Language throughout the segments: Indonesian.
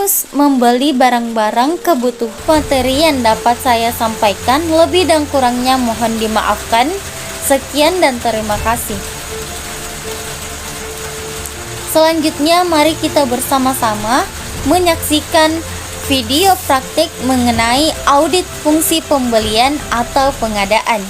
harus membeli barang-barang kebutuhan. Materi yang dapat saya sampaikan lebih dan kurangnya mohon dimaafkan. Sekian dan terima kasih. Selanjutnya mari kita bersama-sama menyaksikan video praktik mengenai audit fungsi pembelian atau pengadaan.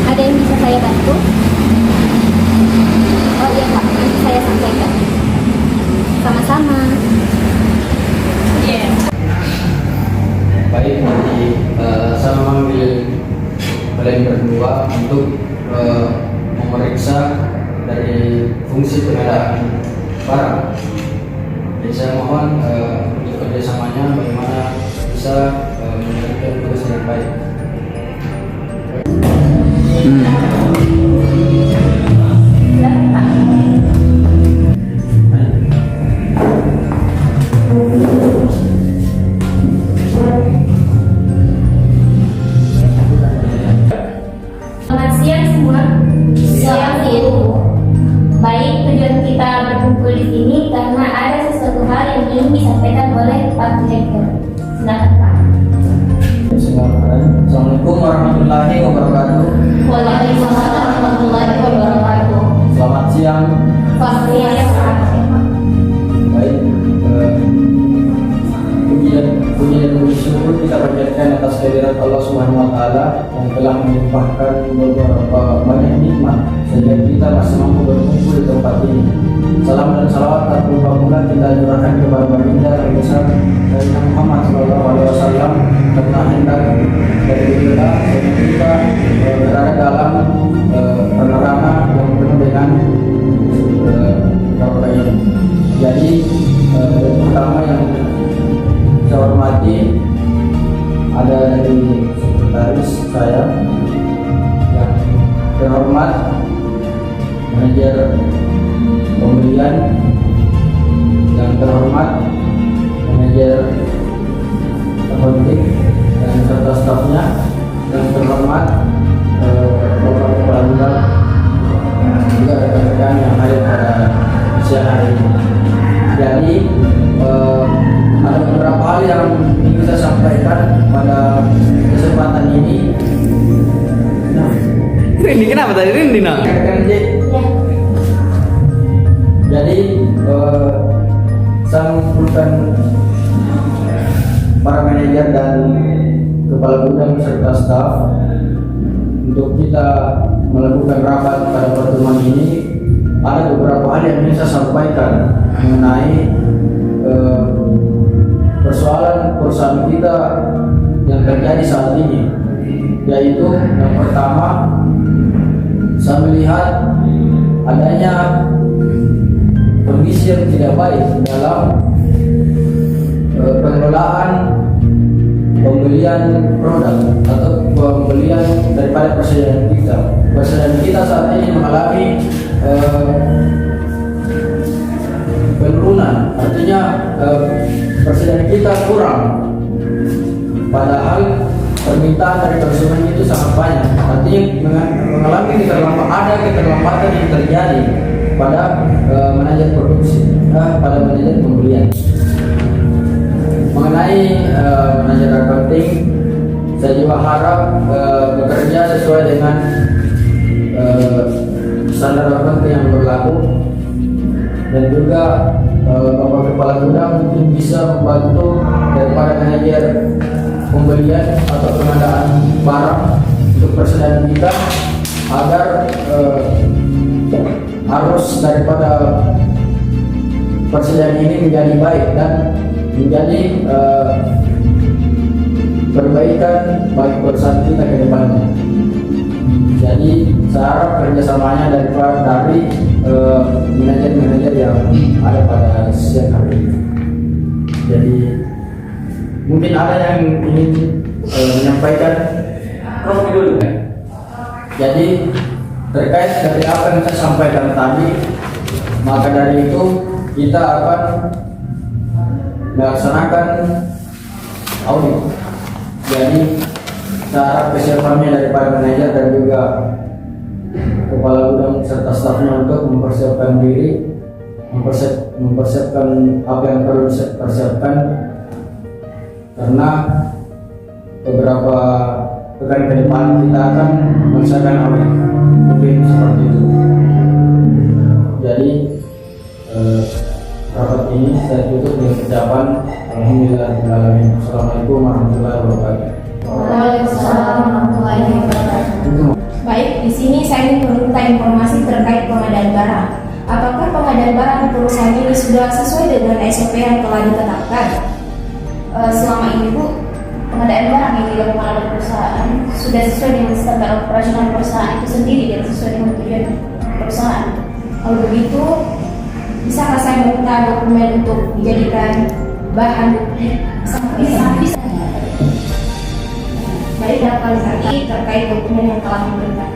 Ada yang bisa saya bantu? Oh iya Pak, nanti saya sampaikan. Sama-sama. Baik, nanti saya memanggil kalian berdua untuk memeriksa dari fungsi pengadaan barang. Jadi saya mohon untuk kerjasamanya bagaimana bisa menjalankan tugas dengan baik. Selamat siang semua. Siang Ibu. Baik, tujuan kita berkumpul di sini karena ada sesuatu hal yang ingin disampaikan oleh Pak Direktur. Silakan Pak. Assalamualaikum warahmatullahi wabarakatuh. Waalaikumsalam warahmatullahi wabarakatuh. Selamat siang. Selamat siang Pak. Baik, puji dan syukur kita panjatkan atas kehadirat Allah Subhanahu wa taala yang telah melimpahkan beberapa banyak nikmat sehingga kita masih mampu berkumpul di tempat ini. Salam dan salawat tak lupa pula kita curahkan kepada baginda yang besar dari Muhammad sallallahu alaihi wasallam karena hendak dari beliau kita berada dalam penerangan yang penuh dengan ini. Jadi yang pertama yang saya hormati ada dari sekretaris saya yang terhormat manajer pembelian, yang terhormat manajer akunting dan serta stafnya, yang terhormat Bapak Kepala Bidang, juga rekan-rekan yang hadir pada siang hari ini. Jadi ada beberapa hal yang ingin saya sampaikan pada kesempatan ini. Nah, Ini kenapa tadi Rindi nak? Kan, Dik? Ya. Jadi saya mengumpulkan para manajer dan kepala gudang serta staf untuk kita melakukan rapat pada pertemuan ini. Ada beberapa hal yang ingin saya sampaikan mengenai persoalan perusahaan kita yang terjadi saat ini, yaitu yang pertama, saya melihat adanya kondisi yang tidak baik dalam pengelolaan pembelian produk atau pembelian daripada persediaan kita. Persediaan kita saat ini mengalami penurunan, artinya persediaan kita kurang, padahal permintaan dari konsumen itu sangat banyak. Artinya mengalami keterlambatan yang terjadi pada manajer produksi, pada manajer pembelian. Mengenai manajer accounting, saya juga harap bekerja sesuai dengan standar accounting yang berlaku, dan juga Bapak Kepala Gudang mungkin bisa membantu daripada manajer pembelian atau pengadaan barang untuk persediaan kita, agar arus daripada persediaan ini menjadi baik dan menjadi perbaikan bagi perusahaan kita ke depannya. Jadi saya harap kerjasamanya dari manajer-manajer yang ada pada siang hari ini. Jadi mungkin ada yang ingin menyampaikan. Prof dulu kan. Jadi terkait dari apa yang saya sampaikan tadi, maka dari itu kita akan melaksanakan audit. Jadi saya harap kesiapannya daripada manajer dan juga kepala gudang serta stafnya untuk mempersiapkan diri, mempersiapkan apa yang perlu dipersiapkan, karena beberapa pekan ke depan kita akan melaksanakan audit, mungkin seperti itu. Jadi rapat ini saya tutup dengan ucapan alhamdulillahirobbilalamin. Assalamualaikum warahmatullahi wabarakatuh. Waalaikumsalam warahmatullahi wabarakatuh. Baik, di sini saya ingin meminta informasi terkait pengadaan barang. Apakah pengadaan barang di perusahaan ini sudah sesuai dengan SOP yang telah ditetapkan? Selama ini Bu, pengadaan barang yang dilakukan oleh perusahaan sudah sesuai dengan standar operasional perusahaan itu sendiri dan sesuai dengan tujuan perusahaan. Kalau begitu, bisakah saya meminta dokumen untuk dijadikan bahan bukti? Bisa. Baik, dapat lagi terkait dokumen yang telah diberikan.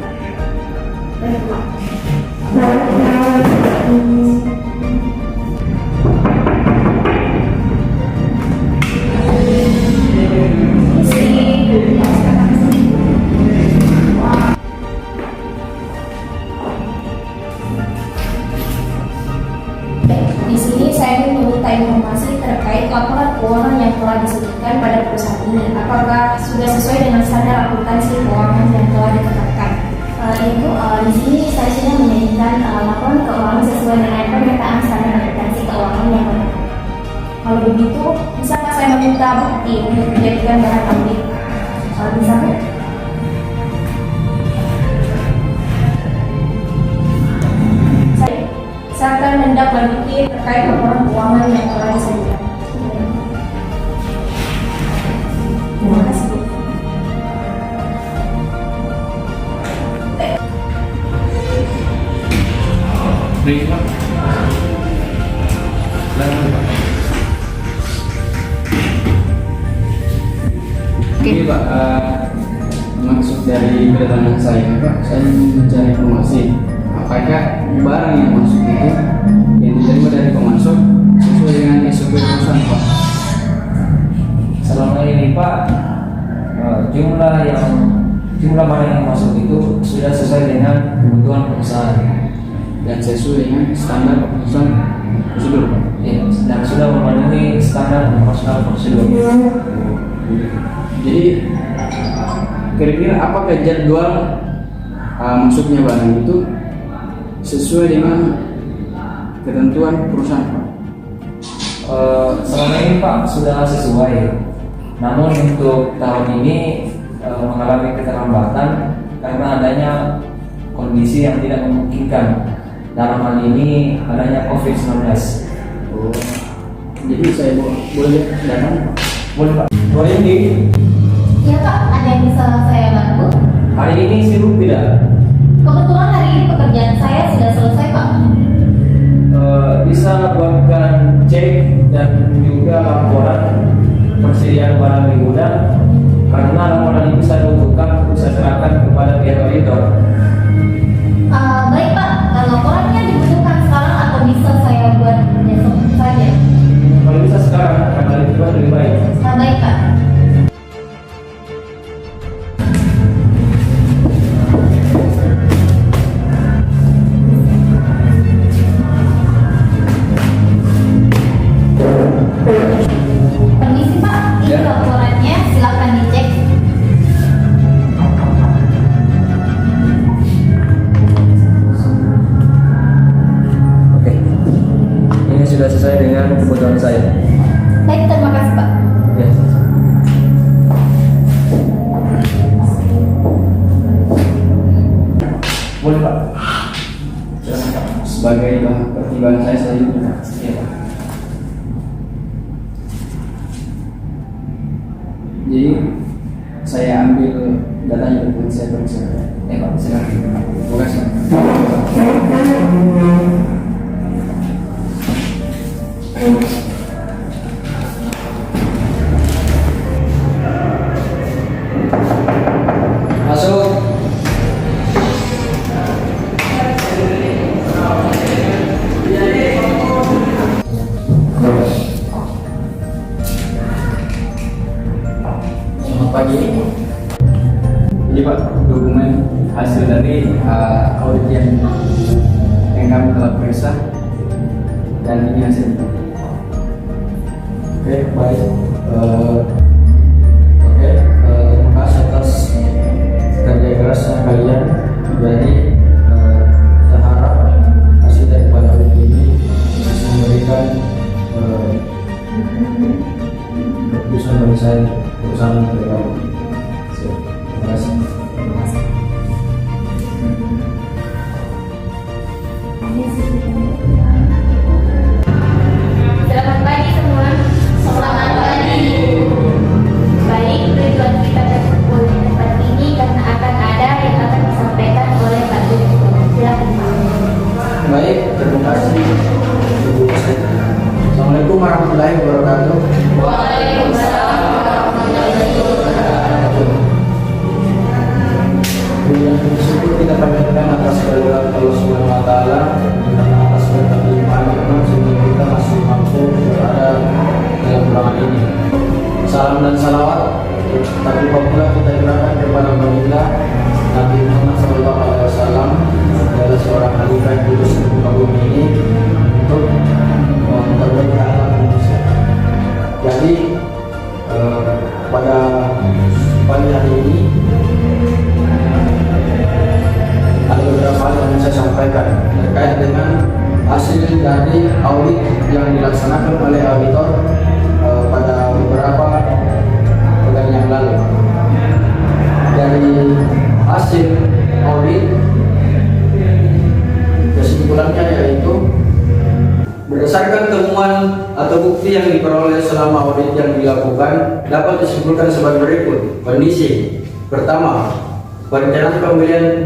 Di sini saya ingin meminta informasi terkait laporan keuangan yang telah disebutkan pada perusahaan ini. Apakah sudah sesuai dengan standar akuntansi keuangan yang telah ditetapkan? Ibu, di sini saya sudah menyajikan laporan keuangan sesuai dengan pemetaan standar akuntansi keuangan yang benar. Kalau begitu, bisakah saya meminta bukti untuk dijadikan bahan audit? Bisa Bu? Saya akan menindaklanjuti terkait laporan keuangan yang telah disebutkan. Terima kasih Bu. Baik Pak. Ini Pak, maksud dari kedatangan saya Pak, saya mencari informasi apakah barang yang masuk itu yang diterima dari pemasok sesuai dengan SOP perusahaan Pak? Selama ini Pak, jumlah barang yang masuk itu sudah sesuai dengan kebutuhan perusahaan Dan sesuai dengan standar perusahaan prosedur Pak? ya, dan sudah memenuhi standar operasional prosedur. Jadi kira-kira apakah jadwal masuknya barang itu sesuai dengan ketentuan perusahaan, Pak? Selama ini Pak sudah sesuai. Namun untuk tahun ini mengalami keterlambatan karena adanya kondisi yang tidak memungkinkan. Dalam hal ini adanya COVID-19. Oh, jadi saya boleh datang, Pak? Boleh Pak. Boleh ini. Ya Pak, ada yang bisa saya bantu? Hari ini sibuk tidak? Kebetulan hari ini pekerjaan saya sudah selesai Pak. Bisa buatkan cek dan juga laporan persediaan barang di gudang, karena laporan ini saya butuhkan untuk saya serahkan kepada pihak auditor. Baik Pak, laporannya dibutuhkan sekarang atau bisa saya buat besok saja? Kalau bisa sekarang, karena itu lebih baik. Baik Pak. Permisi Pak, ini Ya. laporannya, silakan dicek. Oke, ini sudah sesuai dengan kebutuhan saya. Baik, terima kasih Pak. Ya. Boleh Pak. Silakan, Pak. Sebagai bahan pertimbangan saya selanjutnya, Pak. Iya Pak. Jadi saya ambil datanya dan saya periksa. Pak, silakan. Terima kasih, Pak. Masuk. Selamat pagi. Ini Pak, dokumen hasil dari audit yang kami telah periksa, dan ini hasilnya. Oke, baik. Terima kasih atas kerja kerasnya kalian. Jadi saya harap hasil daripada audit ini bisa memberikan keputusan bagi saya, perusahaan dari kamu. Terima kasih. Selamat pagi semua. Selamat pagi. Baik, tujuan kita berkumpul di tempat ini karena akan ada yang akan disampaikan oleh Pak Direktur. Silakan Pak. Baik, terima kasih Ibu Presiden. Assalamualaikum warahmatullahi wabarakatuh. Waalaikumsalam warahmatullahi wabarakatuh. Yang bersyukur kita panjatkan atas kehadiran Allah Subhanahu wa taala dan atas berkat limpahan nikmat sehingga kita masih mampu berada dalam ruangan ini. Salam dan salawat tak lupa pula kita curahkan kepada baginda Nabi Muhammad SAW adalah seorang khalifah yang kudus di muka bumi ini untuk memperbaiki alam manusia. Jadi pada pagi hari ini ada beberapa hal yang saya sampaikan terkait dengan hasil dari audit yang dilaksanakan oleh auditor pada beberapa bulan yang lalu. Dari hasil audit, kesimpulannya yaitu berdasarkan temuan atau bukti yang diperoleh selama audit yang dilakukan dapat disimpulkan sebagai berikut. Kondisi pertama, perencanaan pembelian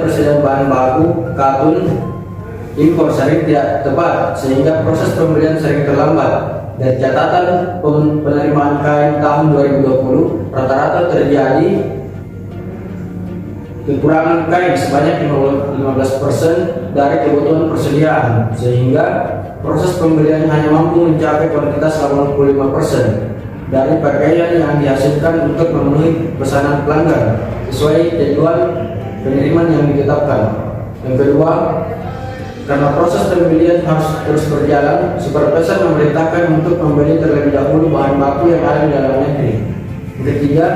persediaan bahan baku katun impor sering tidak tepat sehingga proses pembelian sering terlambat. Dari catatan penerimaan kain tahun 2020 rata-rata terjadi kekurangan kain sebanyak 15% dari kebutuhan persediaan sehingga proses pembelian hanya mampu mencapai kuantitas 85% dari pakaian yang dihasilkan untuk memenuhi pesanan pelanggan sesuai jadwal pengiriman yang ditetapkan. Yang kedua, karena proses pembelian harus terus berjalan, supervisor memerintahkan untuk membeli terlebih dahulu bahan baku yang ada di dalam negeri. Yang ketiga,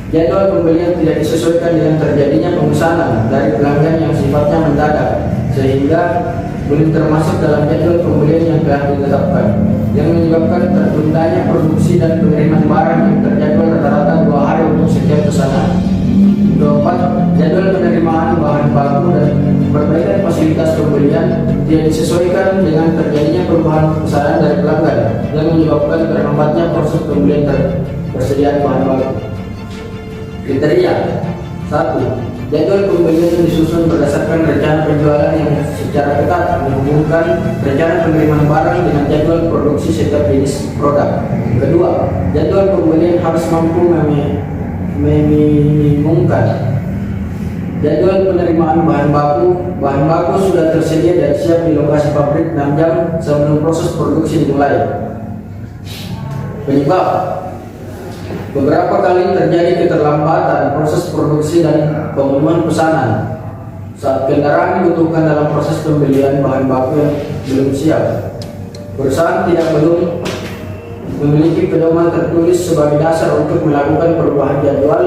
Jadwal pembelian tidak disesuaikan dengan terjadinya pemesanan dari pelanggan yang sifatnya mendadak, sehingga belum termasuk dalam jadwal pembelian yang telah ditetapkan, yang menyebabkan tertundanya produksi dan pengiriman barang yang terjadwal rata-rata 2 hari untuk setiap pesanan. Keempat, jadwal penerimaan bahan baku dan perbaikan fasilitas pembelian tidak disesuaikan dengan terjadinya perubahan pesanan dari pelanggan, yang menyebabkan terhambatnya proses pembelian persediaan bahan baku. Kriteria 1. Jadwal pembelian yang disusun berdasarkan rencana penjualan yang secara ketat menghubungkan rencana pengiriman barang dengan jadwal produksi setiap jenis produk. Kedua, jadwal pembelian harus mampu meminimumkan jadwal penerimaan bahan baku. Bahan baku sudah tersedia dan siap di lokasi pabrik 6 jam sebelum proses produksi dimulai. Penyebab: beberapa kali terjadi keterlambatan proses produksi dan pemenuhan pesanan saat kendaraan dibutuhkan dalam proses pembelian bahan baku yang belum siap. Perusahaan belum memiliki pedoman tertulis sebagai dasar untuk melakukan perubahan jadwal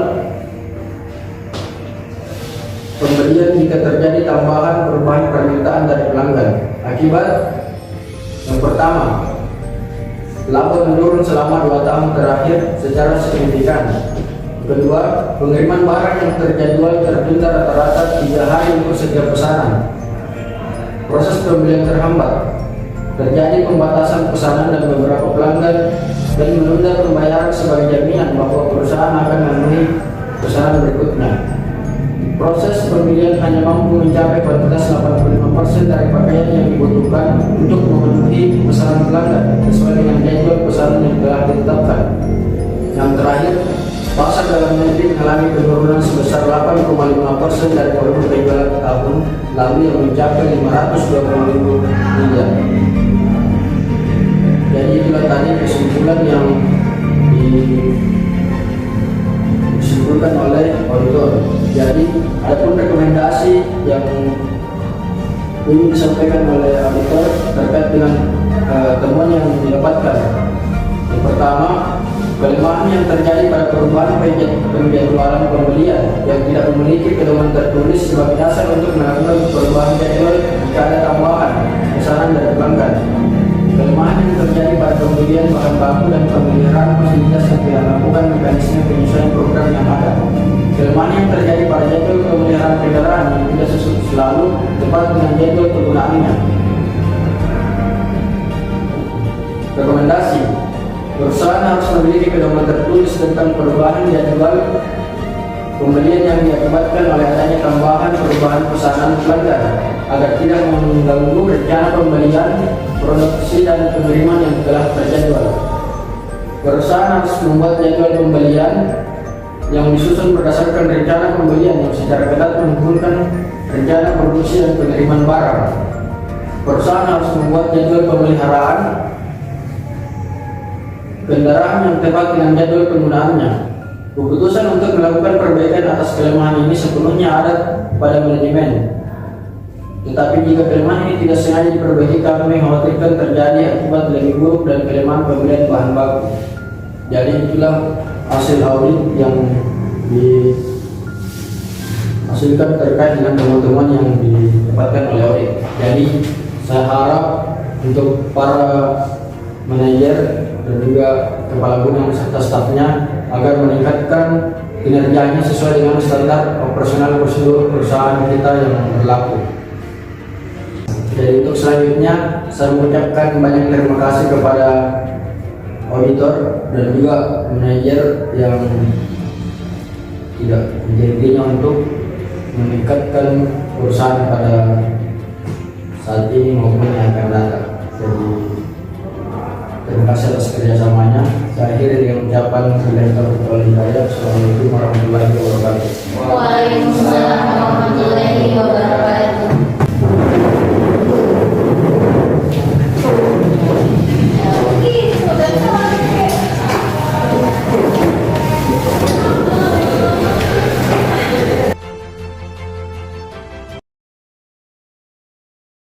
pembelian jika terjadi tambahan perubahan permintaan dari pelanggan. Akibat: yang pertama, laba menurun selama 2 tahun terakhir secara signifikan. Kedua, pengiriman barang yang terjadwal tertunda rata-rata 3 hari untuk setiap pesanan. Proses pembelian terhambat. Terjadi pembatasan pesanan dan beberapa pelanggan dan menunda pembayaran sebagai jaminan bahwa perusahaan akan memenuhi pesanan berikutnya. Proses pembelian hanya mampu mencapai kuantitas 85% dari pakaian yang dibutuhkan untuk memenuhi pesanan pelanggan sesuai dengan jadwal pesanan yang telah ditetapkan. Yang terakhir, pasar dalam negeri mengalami penurunan sebesar 8,5% dari volume penjualan tahun lalu yang mencapai 520.000 miliar. Jadi itulah tadi kesimpulan yang disebutkan oleh auditor. Jadi adapun rekomendasi yang ingin disampaikan oleh auditor terkait dengan temuan yang didapatkan. Yang pertama, kelemahan yang terjadi pada perubahan penjadwalan pembelian yang tidak memiliki pedoman tertulis sebagai dasar untuk melakukan perubahan jadwal jika ada tambahan pesanan dari pelanggan. Kelemahan yang terjadi pada pembelian bahan baku dan pemeliharaan fasilitas yang tidak melakukan mekanisme penyesuaian program yang ada. Kelemahan yang terjadi pada jadwal pemeliharaan kendaraan yang tidak selalu tepat dengan jadwal penggunaannya. Rekomendasi: perusahaan harus memiliki pedoman tertulis tentang perubahan jadwal pembelian yang diakibatkan oleh adanya tambahan perubahan pesanan pelanggan agar tidak mengganggu rencana pembelian, produksi dan pengiriman yang telah terjadwal. Perusahaan harus membuat jadwal pembelian yang disusun berdasarkan rencana pembelian yang secara ketat menghubungkan rencana produksi dan pengiriman barang. Perusahaan harus membuat jadwal pemeliharaan kendaraan yang tepat dengan jadwal penggunaannya. Keputusan untuk melakukan perbaikan atas kelemahan ini sepenuhnya ada pada manajemen. Tetapi jika kelemahan ini tidak sengaja diperbaiki, kami mengkhawatirkan terjadi akibat lebih buruk dan kelemahan pembelian bahan baku. Jadi itulah hasil audit yang dihasilkan terkait dengan temuan-temuan yang didapatkan oleh audit. Jadi saya harap untuk para manajer dan juga kepala gudang serta stafnya agar meningkatkan kinerjanya sesuai dengan standar operasional prosedur perusahaan kita yang berlaku. Jadi untuk selanjutnya saya mengucapkan banyak terima kasih kepada auditor dan juga manajer yang tidak menjadinya untuk meningkatkan perusahaan pada saat ini maupun yang akan datang. Jadi terima kasih atas kerjasamanya. Saya akhiri dengan ucapan Assalamualaikum warahmatullahi wabarakatuh. Waalaikumsalam warahmatullahi wabarakatuh.